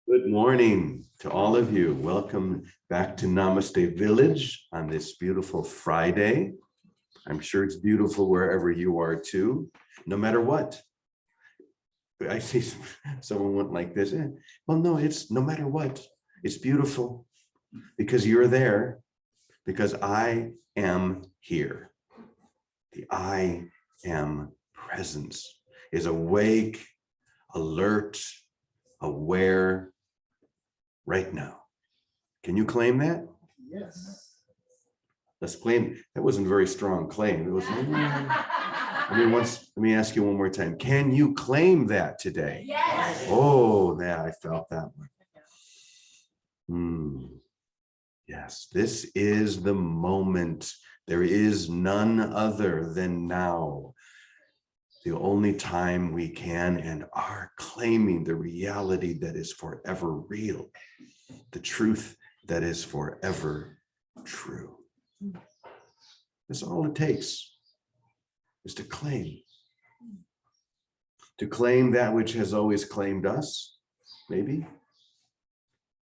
Good morning to all of you. Welcome back to Namaste Village on this beautiful Friday. I'm sure it's beautiful wherever you are too, no matter what. I see someone went like this. Well, no, it's no matter what. It's beautiful because you're there, because I am here. The I am presence is awake, alert, aware right now. Can you claim that? Yes. Let's claim. That wasn't a very strong claim. It was. Let me ask you one more time. Can you claim that today? Yes. Oh, yeah, I felt that one. Yes, this is the moment. There is none other than now. The only time we can and are claiming the reality that is forever real, the truth that is forever true. That's all it takes, is to claim. To claim that which has always claimed us, maybe.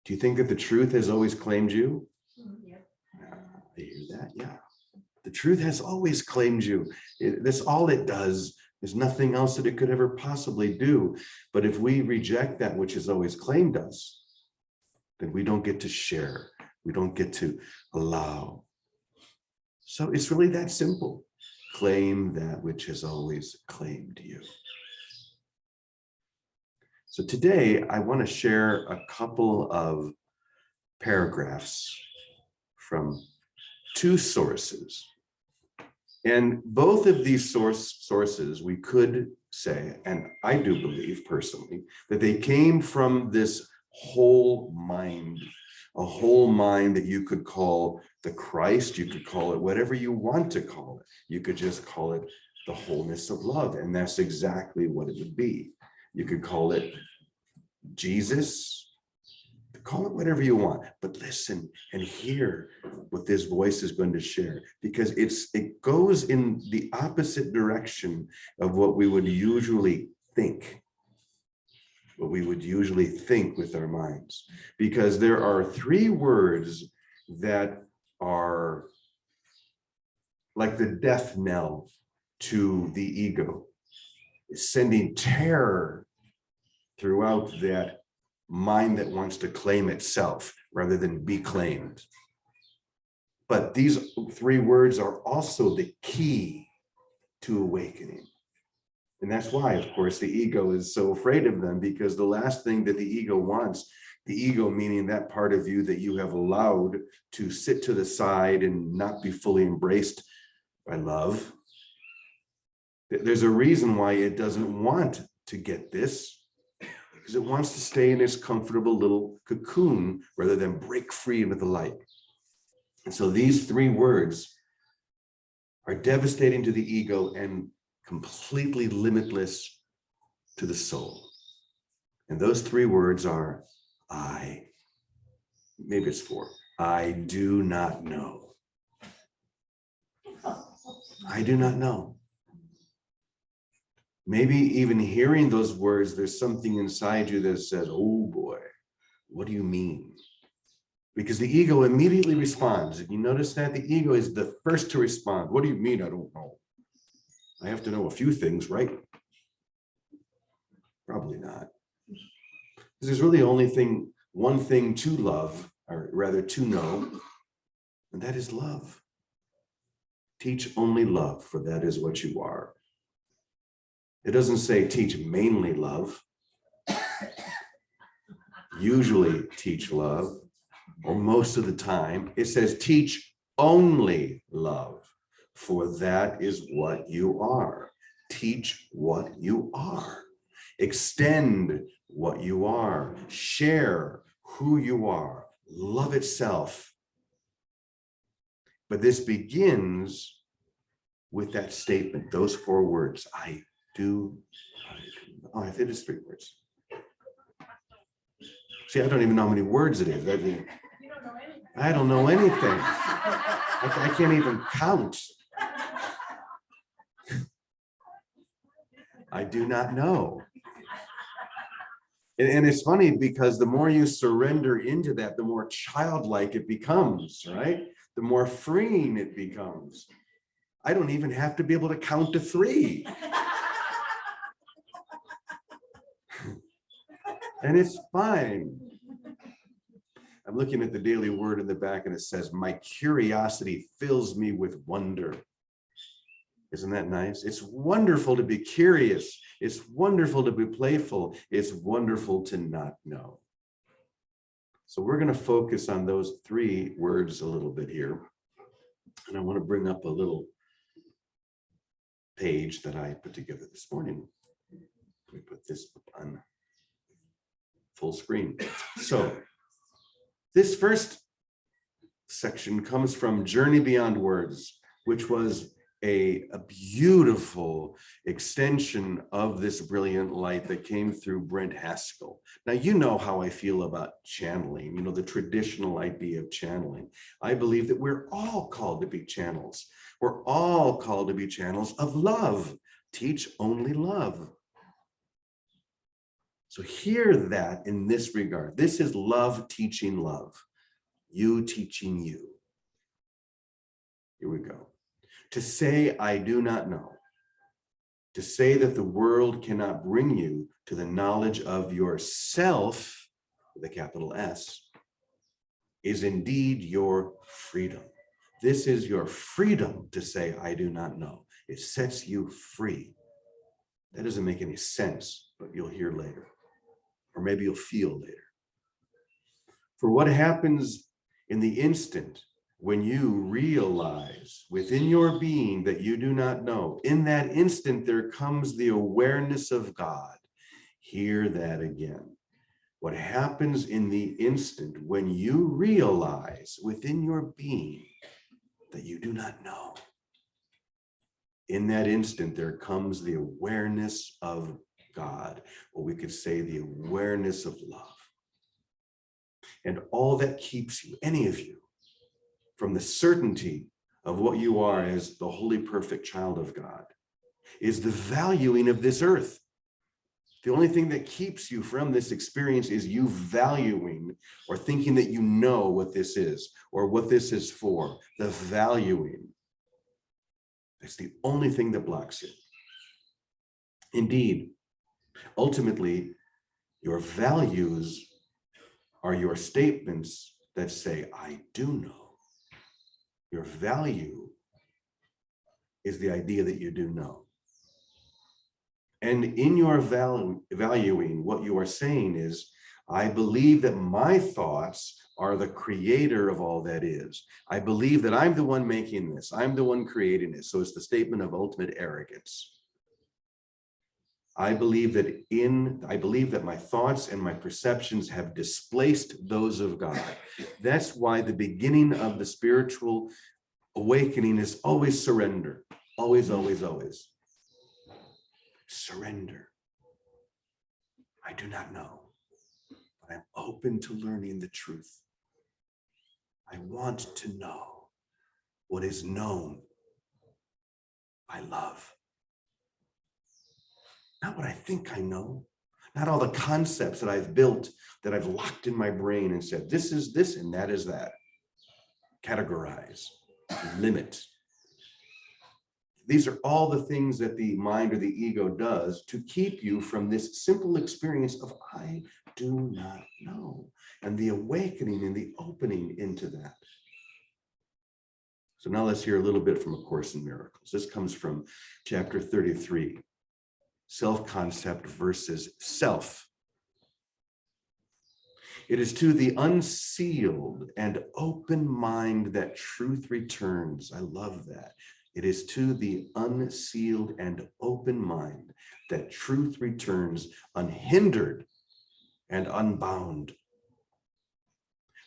Do you think that the truth has always claimed you? Yeah. I hear that, yeah. The truth has always claimed you. That's all it does. There's nothing else that it could ever possibly do. But if we reject that which has always claimed us, then we don't get to share. We don't get to allow. So it's really that simple. Claim that which has always claimed you. So today I want to share a couple of paragraphs from two sources. And both of these sources, we could say, and I do believe personally, that they came from this whole mind, a whole mind that you could call the Christ, you could call it whatever you want to call it. You could just call it the wholeness of love, and that's exactly what it would be. You could call it Jesus, call it whatever you want, but listen and hear what this voice is going to share, because it goes in the opposite direction of what we would usually think, with our minds, because there are three words that are like the death knell to the ego, sending terror throughout that mind that wants to claim itself rather than be claimed. But these three words are also the key to awakening. And that's why, of course, the ego is so afraid of them, because the last thing that the ego wants, the ego meaning that part of you that you have allowed to sit to the side and not be fully embraced by love. There's a reason why it doesn't want to get this, because it wants to stay in its comfortable little cocoon rather than break free into the light. And so these three words are devastating to the ego and completely limitless to the soul. And those three words are maybe it's four. I do not know. I do not know. Maybe even hearing those words, there's something inside you that says, oh boy, what do you mean? Because the ego immediately responds. If you notice that, the ego is the first to respond. What do you mean, I don't know? I have to know a few things, right? Probably not. Because there's really only one thing to love, or rather to know, and that is love. Teach only love, for that is what you are. It doesn't say teach mainly love. Usually teach love, or most of the time. It says teach only love, for that is what you are. Teach what you are. Extend what you are. Share who you are. Love itself. But this begins with that statement, those four words. I think it's three words. See, I don't even know how many words it is. I don't know anything. I can't even count. I do not know. And it's funny because the more you surrender into that, the more childlike it becomes, right? The more freeing it becomes. I don't even have to be able to count to 3. And it's fine. I'm looking at the daily word in the back and it says, my curiosity fills me with wonder. Isn't that nice? It's wonderful to be curious. It's wonderful to be playful. It's wonderful to not know. So we're going to focus on those 3 words a little bit here. And I want to bring up a little page that I put together this morning. Let me put this on full screen. So this first section comes from Journey Beyond Words, which was a beautiful extension of this brilliant light that came through Brent Haskell. Now, you know how I feel about channeling, you know, the traditional idea of channeling. I believe that we're all called to be channels. We're all called to be channels of love. Teach only love. So hear that in this regard. This is love teaching love. You teaching you. Here we go. To say, I do not know. To say that the world cannot bring you to the knowledge of yourself, with a capital S, is indeed your freedom. This is your freedom to say, I do not know. It sets you free. That doesn't make any sense, but you'll hear later. Or maybe you'll feel later. For what happens in the instant when you realize within your being that you do not know, in that instant there comes the awareness of God. Hear that again. What happens in the instant when you realize within your being that you do not know, in that instant there comes the awareness of God, or we could say the awareness of love. And all that keeps you, any of you, from the certainty of what you are as the holy, perfect child of God, is the valuing of this earth. The only thing that keeps you from this experience is you valuing or thinking that you know what this is or what this is for, the valuing. That's the only thing that blocks it. Indeed, ultimately, your values are your statements that say, I do know. Your value is the idea that you do know. And in your valuing, what you are saying is, I believe that my thoughts are the creator of all that is. I believe that I'm the one making this. I'm the one creating this. So it's the statement of ultimate arrogance. I believe that my thoughts and my perceptions have displaced those of God. That's why the beginning of the spiritual awakening is always surrender. Always, always, always. Surrender. I do not know, but I'm open to learning the truth. I want to know what is known by love. Not what I think I know, not all the concepts that I've built, that I've locked in my brain and said, this is this and that is that. Categorize, limit. These are all the things that the mind or the ego does to keep you from this simple experience of I do not know, and the awakening and the opening into that. So now let's hear a little bit from A Course in Miracles. This comes from chapter 33. Self-concept versus self. It is to the unsealed and open mind that truth returns. I love that. It is to the unsealed and open mind that truth returns unhindered and unbound.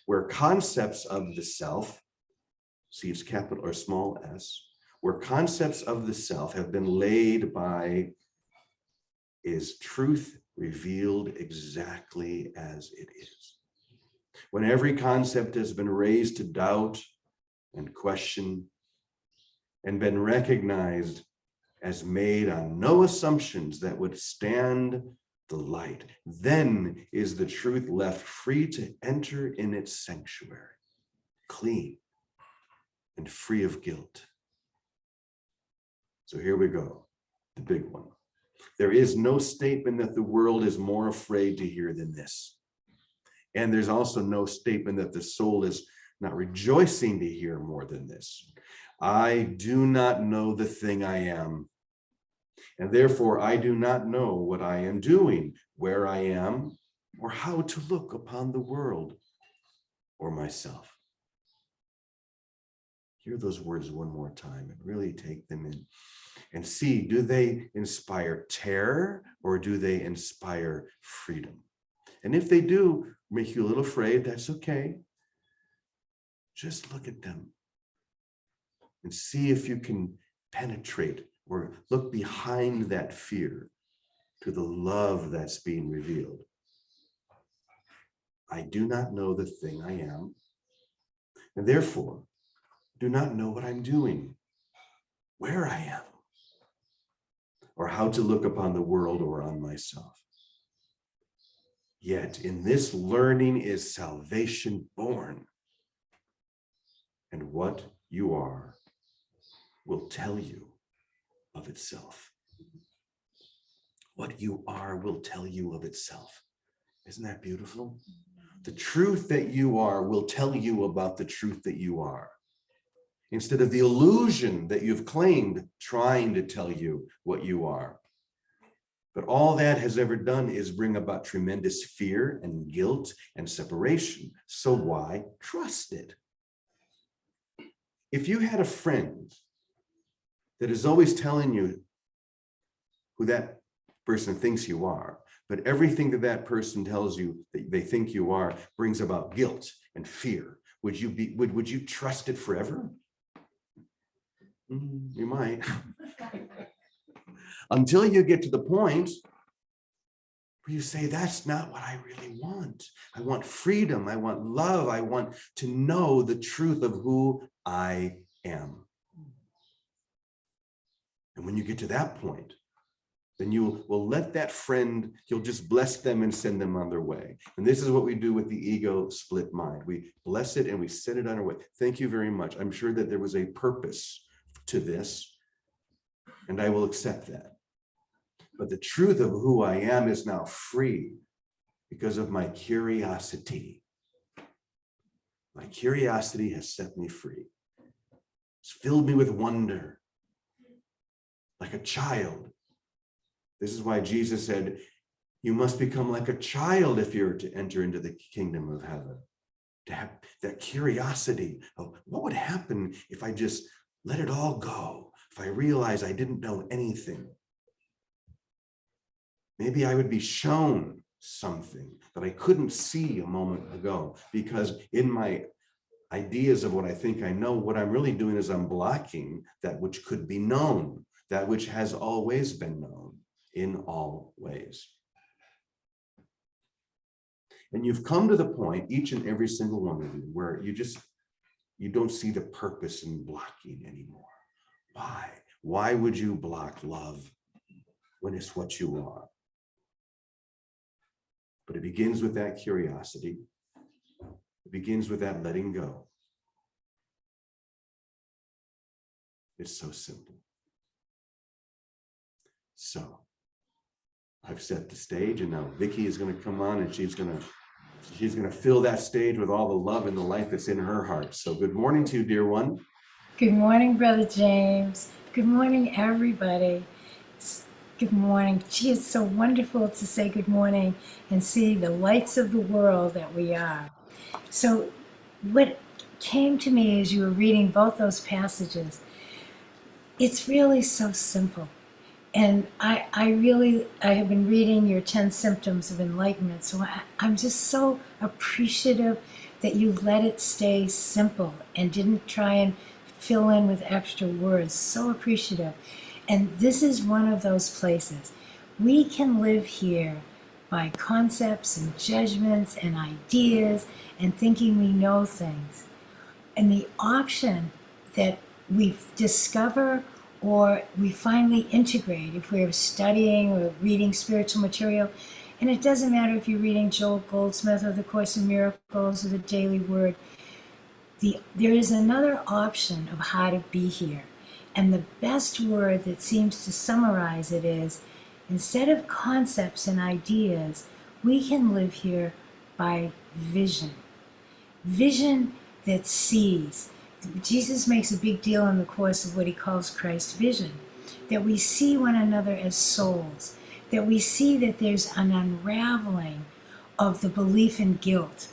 Where concepts of the self, see it's capital or small s, where concepts of the self have been laid by, is truth revealed exactly as it is. When every concept has been raised to doubt and question and been recognized as made on no assumptions that would stand the light. Then is the truth left free to enter in its sanctuary, clean and free of guilt. So here we go, the big one. There is no statement that the world is more afraid to hear than this. And there's also no statement that the soul is not rejoicing to hear more than this. I do not know the thing I am, and therefore I do not know what I am doing, where I am, or how to look upon the world or myself. Hear those words one more time and really take them in and see, do they inspire terror or do they inspire freedom? And if they do make you a little afraid, that's okay. Just look at them and see if you can penetrate or look behind that fear to the love that's being revealed. I do not know the thing I am, and therefore do not know what I'm doing, where I am, or how to look upon the world or on myself. Yet in this learning is salvation born, and what you are will tell you of itself. What you are will tell you of itself. Isn't that beautiful? The truth that you are will tell you about the truth that you are, instead of the illusion that you've claimed trying to tell you what you are. But all that has ever done is bring about tremendous fear and guilt and separation. So why trust it? If you had a friend that is always telling you who that person thinks you are, but everything that that person tells you that they think you are brings about guilt and fear, would you trust it forever? You might. Until you get to the point where you say, that's not what I really want. I want freedom. I want love. I want to know the truth of who I am. And when you get to that point, then you will let that friend, you'll just bless them and send them on their way. And this is what we do with the ego split mind. We bless it and we send it on our way. Thank you very much. I'm sure that there was a purpose to this, and I will accept that. But the truth of who I am is now free because of my curiosity. My curiosity has set me free. It's filled me with wonder, like a child. This is why Jesus said, you must become like a child if you're to enter into the kingdom of heaven. To have that curiosity of what would happen if I just let it all go, if I realize I didn't know anything. Maybe I would be shown something that I couldn't see a moment ago, because in my ideas of what I think I know, what I'm really doing is I'm blocking that which could be known, that which has always been known in all ways. And you've come to the point, each and every single one of you, where you don't see the purpose in blocking anymore. Why? Why would you block love when it's what you are? But it begins with that curiosity. It begins with that letting go. It's so simple. So I've set the stage, and now Vicki is going to come on, and she's going to fill that stage with all the love and the light that's in her heart. So good morning to you, dear one. Good morning, Brother James. Good morning, everybody. Good morning. Gee, it's so wonderful to say good morning and see the lights of the world that we are. So what came to me as you were reading both those passages, it's really so simple. And I have been reading your 10 symptoms of enlightenment. So I'm just so appreciative that you let it stay simple and didn't try and fill in with extra words. So appreciative. And this is one of those places. We can live here by concepts and judgments and ideas and thinking we know things. And the option that we discover or we finally integrate if we're studying or reading spiritual material. And it doesn't matter if you're reading Joel Goldsmith or the Course in Miracles or the Daily Word. There is another option of how to be here. And the best word that seems to summarize it is, instead of concepts and ideas, we can live here by vision. Vision that sees. Jesus makes a big deal in the Course of what he calls Christ vision, that we see one another as souls, that we see that there's an unraveling of the belief in guilt,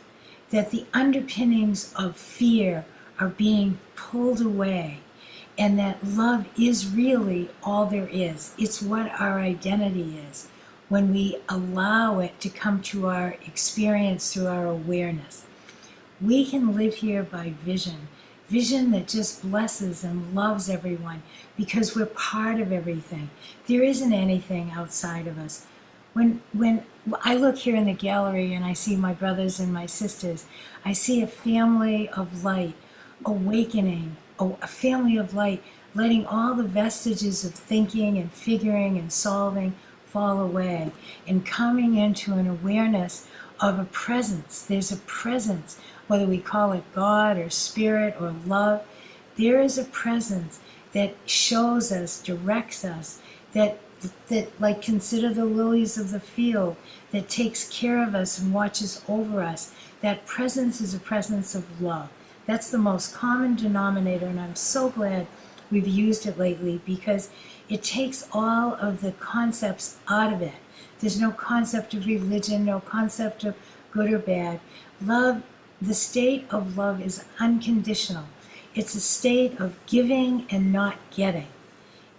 that the underpinnings of fear are being pulled away, and that love is really all there is. It's what our identity is when we allow it to come to our experience through our awareness. We can live here by vision, vision that just blesses and loves everyone because we're part of everything. There isn't anything outside of us. When I look here in the gallery and I see my brothers and my sisters, I see a family of light awakening, a family of light letting all the vestiges of thinking and figuring and solving fall away and coming into an awareness of a presence. There's a presence, whether we call it God or spirit or love. There is a presence that shows us, directs us, that like consider the lilies of the field, that takes care of us and watches over us. That presence is a presence of love. That's the most common denominator, and I'm so glad we've used it lately because it takes all of the concepts out of it. There's no concept of religion, no concept of good or bad. Love, the state of love is unconditional. It's a state of giving and not getting.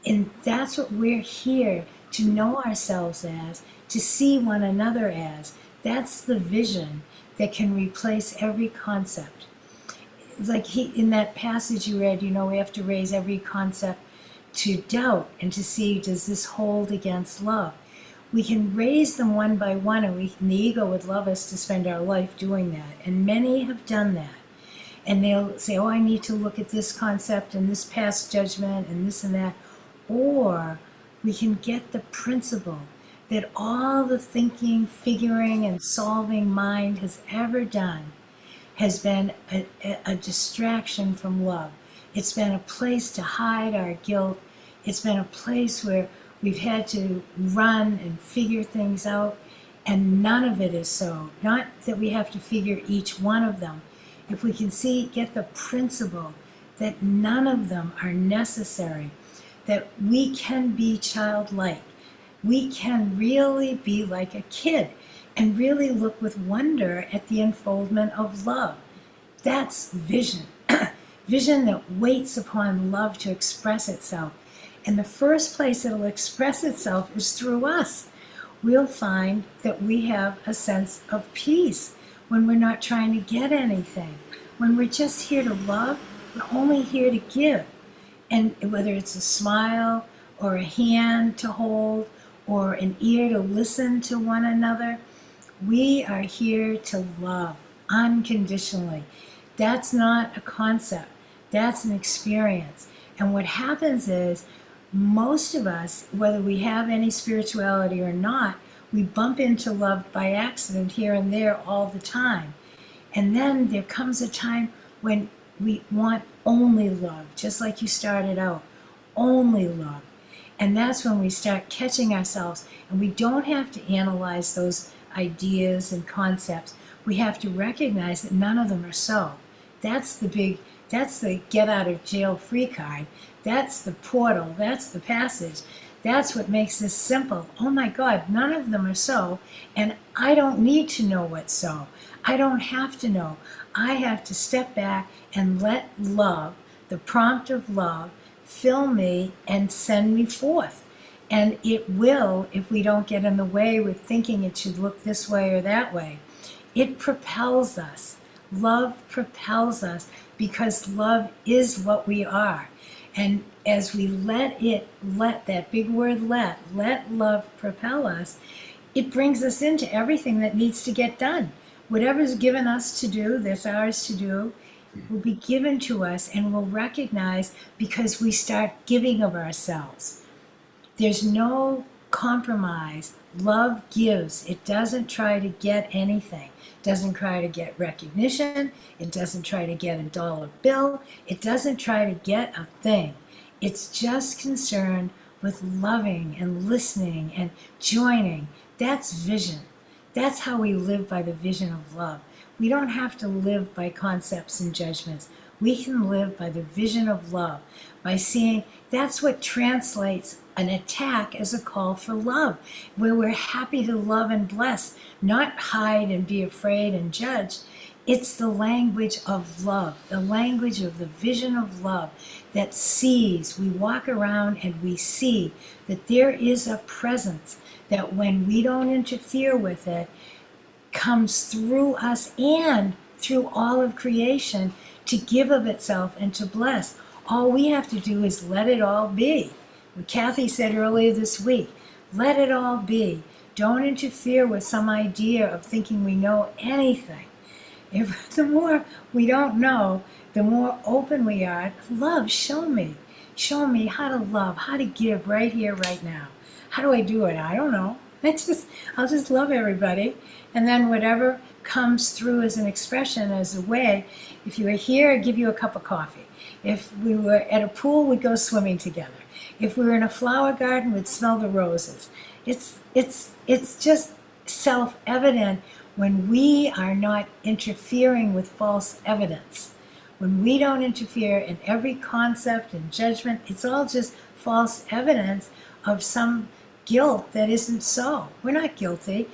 And that's what we're here to know ourselves as, to see one another as. That's the vision that can replace every concept. Like in that passage you read, we have to raise every concept to doubt and to see, does this hold against love? We can raise them one by one, and the ego would love us to spend our life doing that. And many have done that. And they'll say, oh, I need to look at this concept and this past judgment and this and that. Or we can get the principle that all the thinking, figuring, and solving mind has ever done has been a distraction from love. It's been a place to hide our guilt. It's been a place where we've had to run and figure things out, and none of it is so. Not that we have to figure each one of them. If we can get the principle that none of them are necessary, that we can be childlike. We can really be like a kid and really look with wonder at the unfoldment of love. That's vision. Vision that waits upon love to express itself. And the first place it'll express itself is through us. We'll find that we have a sense of peace when we're not trying to get anything. When we're just here to love, we're only here to give. And whether it's a smile or a hand to hold or an ear to listen to one another, we are here to love unconditionally. That's not a concept. That's an experience. And what happens is most of us, whether we have any spirituality or not, we bump into love by accident here and there all the time. And then there comes a time when we want only love, just like you started out, only love. And that's when we start catching ourselves, and we don't have to analyze those ideas and concepts. We have to recognize that none of them are so. That's the get out of jail free card. That's the portal. That's the passage. That's what makes this simple. Oh my God, none of them are so, and I don't need to know what's so. I don't have to know. I have to step back and let love, the prompt of love, fill me and send me forth. And it will, if we don't get in the way with thinking it should look this way or that way. It propels us. Love propels us because love is what we are. And as we let that big word let love propel us, it brings us into everything that needs to get done. Whatever's given us to do, that's ours to do. will be given to us, and we'll recognize because we start giving of ourselves. There's no compromise. Love gives. It doesn't try to get anything. It doesn't try to get recognition. It doesn't try to get a dollar bill. It doesn't try to get a thing. It's just concerned with loving and listening and joining. That's vision. That's how we live by the vision of love. We don't have to live by concepts and judgments. We can live by the vision of love, by seeing that's what translates an attack as a call for love, where we're happy to love and bless, not hide and be afraid and judge. It's the language of love, the language of the vision of love that sees. We walk around and we see that there is a presence that when we don't interfere with it, comes through us and through all of creation to give of itself and to bless. All we have to do is let it all be. What Kathy said earlier this week, let it all be. Don't interfere with some idea of thinking we know anything. If the more we don't know, the more open we are. Love, show me. Show me how to love, how to give right here, right now. How do I do it? I don't know. I'll just love everybody. And then whatever comes through as an expression, as a way, if you were here, I'd give you a cup of coffee. If we were at a pool, we'd go swimming together. If we were in a flower garden, we'd smell the roses. It's just self-evident when we are not interfering with false evidence. When we don't interfere in every concept and judgment, it's all just false evidence of some guilt that isn't so. We're not guilty.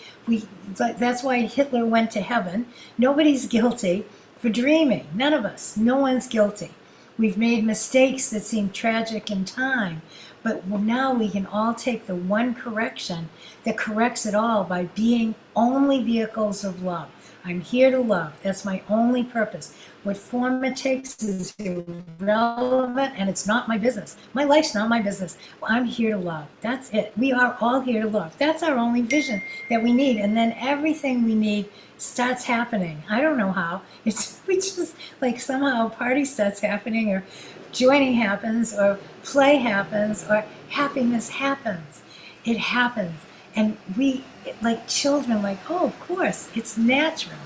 That's why Hitler went to heaven. Nobody's guilty for dreaming. None of us. No one's guilty. We've made mistakes that seem tragic in time, but now we can all take the one correction that corrects it all by being only vehicles of love. I'm here to love. That's my only purpose. What form it takes is irrelevant, and it's not my business. My life's not my business. I'm here to love. That's it. We are all here to love. That's our only vision that we need. And then everything we need starts happening. I don't know how. We just like somehow a party starts happening, or joining happens, or play happens, or happiness happens. It happens. And we, like children, like, oh, of course, it's natural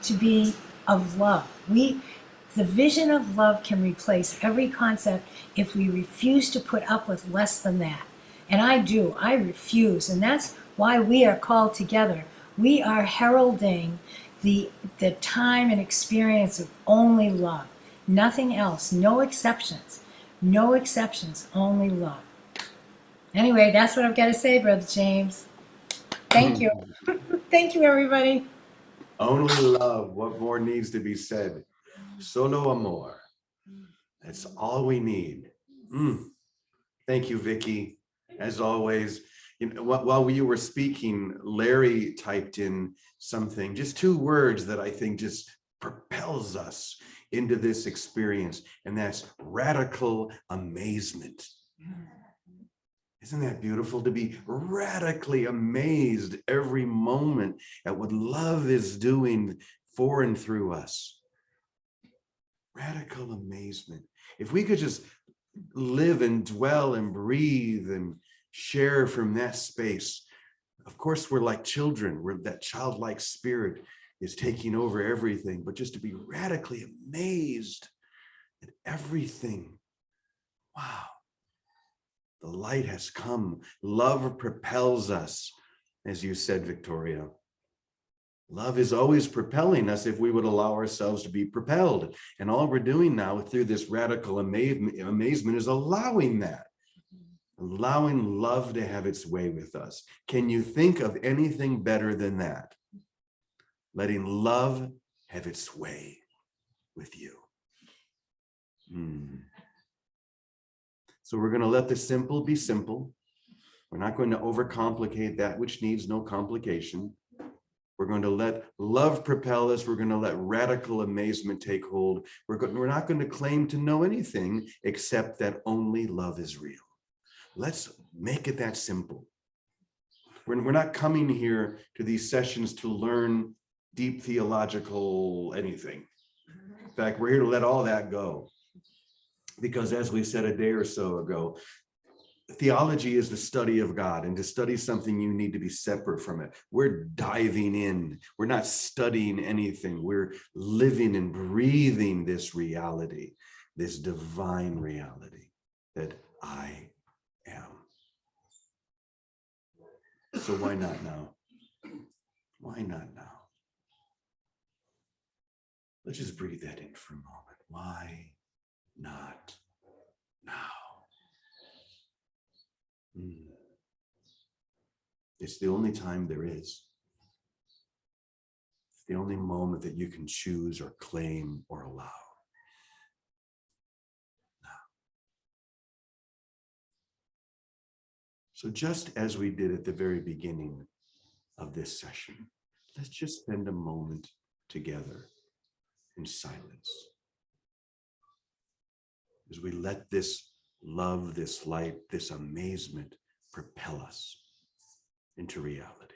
to be of love. The vision of love can replace every concept if we refuse to put up with less than that. And I do. I refuse. And that's why we are called together. We are heralding the time and experience of only love. Nothing else. No exceptions. No exceptions. Only love. Anyway, that's what I've got to say, Brother James. Thank you. Thank you, everybody. Only love. What more needs to be said? Solo amor. That's all we need. Thank you, Vicky. As always, while you were speaking, Larry typed in something, just 2 words that I think just propels us into this experience, and that's radical amazement. Isn't that beautiful to be radically amazed every moment at what love is doing for and through us? Radical amazement. If we could just live and dwell and breathe and share from that space, of course, we're like children, where that childlike spirit is taking over everything, but just to be radically amazed at everything. Wow. The light has come. Love propels us, as you said, Victoria. Love is always propelling us if we would allow ourselves to be propelled. And all we're doing now through this radical amazement is allowing that. Allowing love to have its way with us. Can you think of anything better than that? Letting love have its way with you. So we're going to let the simple be simple. We're not going to overcomplicate that which needs no complication. We're going to let love propel us. We're going to let radical amazement take hold. We're not going to claim to know anything except that only love is real. Let's make it that simple. We're not coming here to these sessions to learn deep theological anything. In fact, we're here to let all that go. Because as we said a day or so ago, theology is the study of God, and to study something, you need to be separate from it. We're diving in. We're not studying anything. We're living and breathing this reality, this divine reality that I am. So why not now? Why not now? Let's just breathe that in for a moment. Why not now? It's the only time there is. It's the only moment that you can choose or claim or allow. Now. So just as we did at the very beginning of this session, let's just spend a moment together in silence as we let this love, this light, this amazement propel us into reality.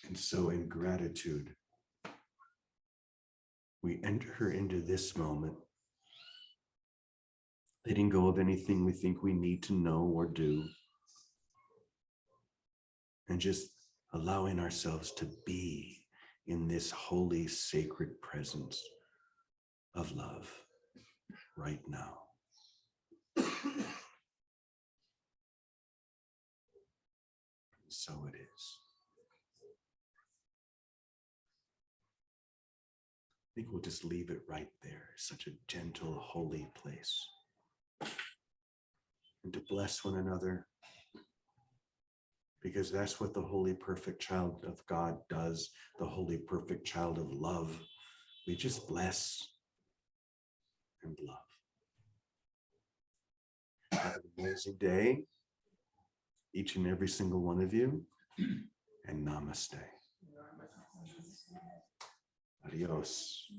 And so in gratitude, we enter into this moment, letting go of anything we think we need to know or do, and just allowing ourselves to be in this holy, sacred presence of love right now. So it is. I think we'll just leave it right there. Such a gentle, holy place. And to bless one another, because that's what the holy, perfect child of God does, the holy, perfect child of love. We just bless and love. Have an amazing day, each and every single one of you, and namaste. Adios.